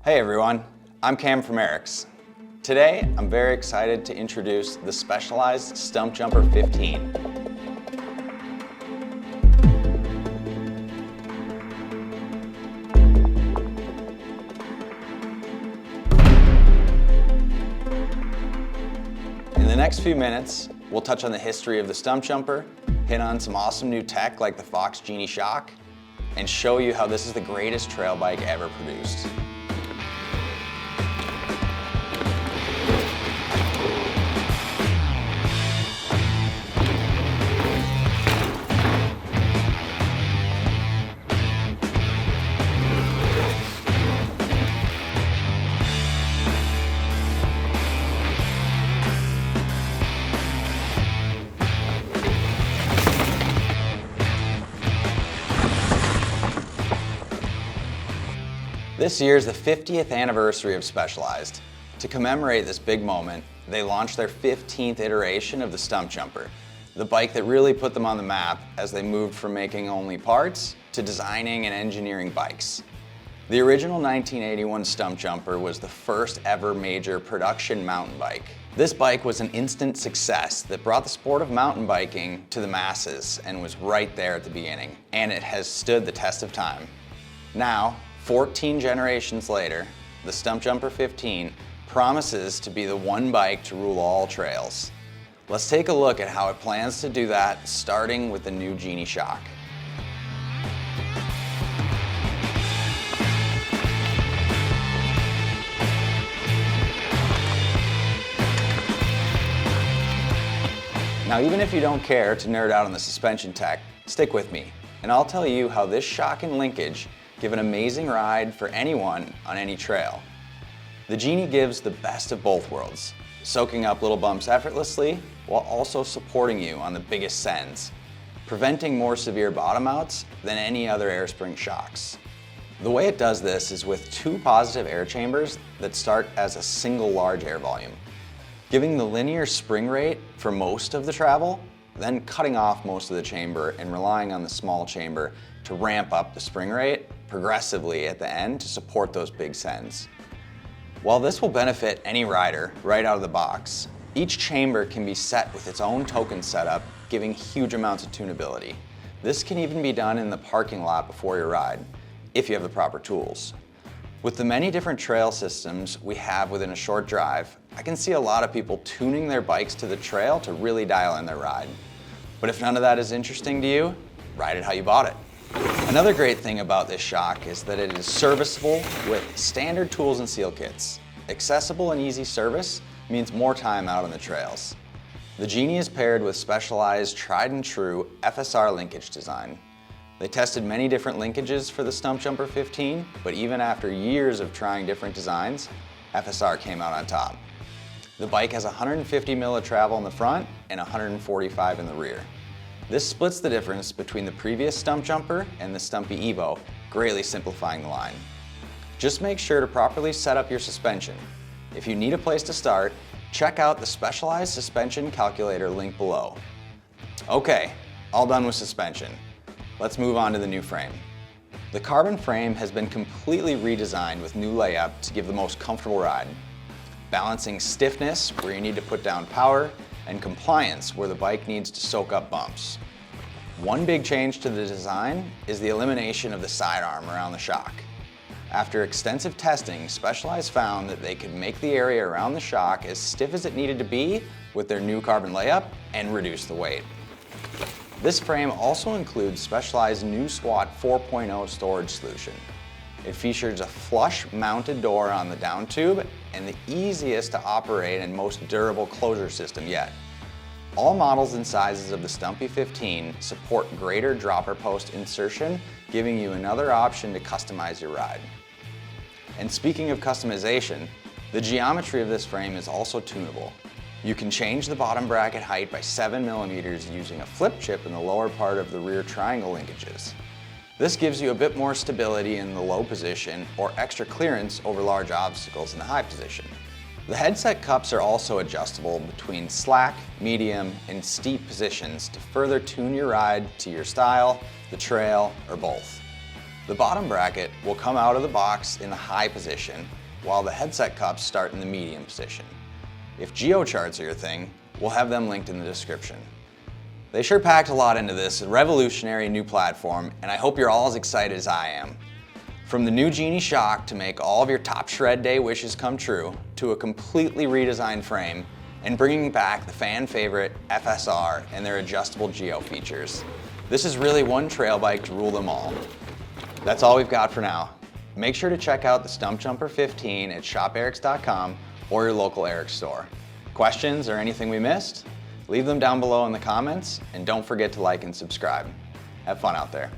Hey everyone, I'm Cam from ERIK'S. Today, I'm very excited to introduce the specialized Stumpjumper 15. In the next few minutes, we'll touch on the history of the Stumpjumper, hit on some awesome new tech like the Genie Shock, and show you how this is the greatest trail bike ever produced. This year is the 50th anniversary of Specialized. To commemorate this big moment, they launched their 15th iteration of the Stumpjumper, the bike that really put them on the map as they moved from making only parts to designing and engineering bikes. The original 1981 Stumpjumper was the first ever major production mountain bike. This bike was an instant success that brought the sport of mountain biking to the masses and was right there at the beginning, and it has stood the test of time. Now, 14 generations later, the Stumpjumper 15 promises to be the one bike to rule all trails. Let's take a look at how it plans to do that, starting with the new Genie Shock. Now, even if you don't care to nerd out on the suspension tech, stick with me, and I'll tell you how this shock and linkage give an amazing ride for anyone on any trail. The Genie gives the best of both worlds, soaking up little bumps effortlessly while also supporting you on the biggest sends, preventing more severe bottom outs than any other air spring shocks. The way it does this is with two positive air chambers that start as a single large air volume, giving the linear spring rate for most of the travel, then cutting off most of the chamber and relying on the small chamber to ramp up the spring rate progressively at the end to support those big sends. While this will benefit any rider right out of the box, each chamber can be set with its own token setup, giving huge amounts of tunability. This can even be done in the parking lot before your ride, if you have the proper tools. With the many different trail systems we have within a short drive, I can see a lot of people tuning their bikes to the trail to really dial in their ride. But if none of that is interesting to you, ride it how you bought it. Another great thing about this shock is that it is serviceable with standard tools and seal kits. Accessible and easy service means more time out on the trails. The Genie is paired with specialized, tried and true FSR linkage design. They tested many different linkages for the Stumpjumper 15, but even after years of trying different designs, FSR came out on top. The bike has 150 mil of travel in the front and 145 in the rear. This splits the difference between the previous Stumpjumper and the Stumpy Evo, greatly simplifying the line. Just make sure to properly set up your suspension. If you need a place to start, check out the specialized suspension calculator link below. Okay, all done with suspension. Let's move on to the new frame. The carbon frame has been completely redesigned with new layup to give the most comfortable ride, balancing stiffness where you need to put down power and compliance where the bike needs to soak up bumps. One big change to the design is the elimination of the sidearm around the shock. After extensive testing, Specialized found that they could make the area around the shock as stiff as it needed to be with their new carbon layup and reduce the weight. This frame also includes Specialized new SWAT 4.0 storage solution. It features a flush mounted door on the down tube and the easiest to operate and most durable closure system yet. All models and sizes of the Stumpy 15 support greater dropper post insertion, giving you another option to customize your ride. And speaking of customization, the geometry of this frame is also tunable. You can change the bottom bracket height by 7 millimeters using a flip chip in the lower part of the rear triangle linkages. This gives you a bit more stability in the low position or extra clearance over large obstacles in the high position. The headset cups are also adjustable between slack, medium, and steep positions to further tune your ride to your style, the trail, or both. The bottom bracket will come out of the box in the high position, while the headset cups start in the medium position. If geocharts are your thing, we'll have them linked in the description. They sure packed a lot into this revolutionary new platform, and I hope you're all as excited as I am. From the new Genie Shock to make all of your top shred day wishes come true, to a completely redesigned frame, and bringing back the fan favorite FSR and their adjustable geo features. This is really one trail bike to rule them all. That's all we've got for now. Make sure to check out the Stumpjumper 15 at shoperiks.com or your local ERIK'S store. Questions or anything we missed? Leave them down below in the comments, and don't forget to like and subscribe. Have fun out there.